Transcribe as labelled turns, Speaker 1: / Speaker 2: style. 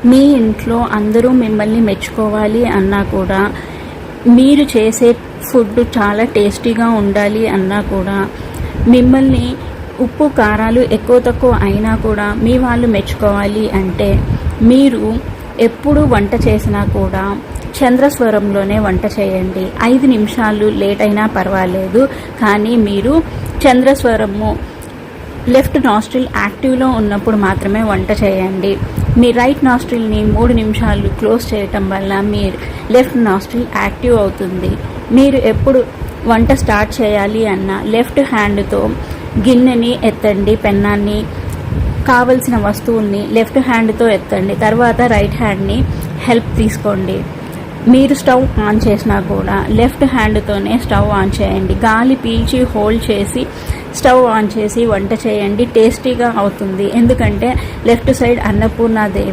Speaker 1: మీ ఇంట్లో అందరూ మిమ్మల్ని మెచ్చుకోవాలి అన్నా కూడా, మీరు చేసే ఫుడ్ చాలా టేస్టీగా ఉండాలి అన్నా కూడా, మిమ్మల్ని ఉప్పు కారాలు ఎక్కువ తక్కువ అయినా కూడా మీ వాళ్ళు మెచ్చుకోవాలి అంటే, మీరు ఎప్పుడు వంట చేసినా కూడా చంద్రస్వరంలోనే వంట చేయండి. 5 నిమిషాలు లేట్ అయినా పర్వాలేదు, కానీ మీరు చంద్రస్వరము లెఫ్ట్ నాస్ట్రిల్ యాక్టివ్లో ఉన్నప్పుడు మాత్రమే వంట చేయండి. మీ రైట్ నాస్ట్రిల్ని 3 నిమిషాలు క్లోజ్ చేయటం వల్ల మీ లెఫ్ట్ నాస్ట్రిల్ యాక్టివ్ అవుతుంది. మీరు ఎప్పుడు వంట స్టార్ట్ చేయాలి అన్న లెఫ్ట్ హ్యాండ్తో గిన్నెని ఎత్తండి, పెన్నాన్ని, కావలసిన వస్తువుల్ని లెఫ్ట్ హ్యాండ్తో ఎత్తండి. తర్వాత రైట్ హ్యాండ్ని హెల్ప్ తీసుకోండి. మీరు స్టవ్ ఆన్ చేసినా కూడా లెఫ్ట్ హ్యాండ్తోనే స్టవ్ ఆన్ చేయండి. గాలి పీల్చి హోల్డ్ చేసి స్టవ్ ఆన్ చేసి వంట చేయండి. టేస్టీగా అవుతుంది. ఎందుకంటే లెఫ్ట్ సైడ్ అన్నపూర్ణాదేవి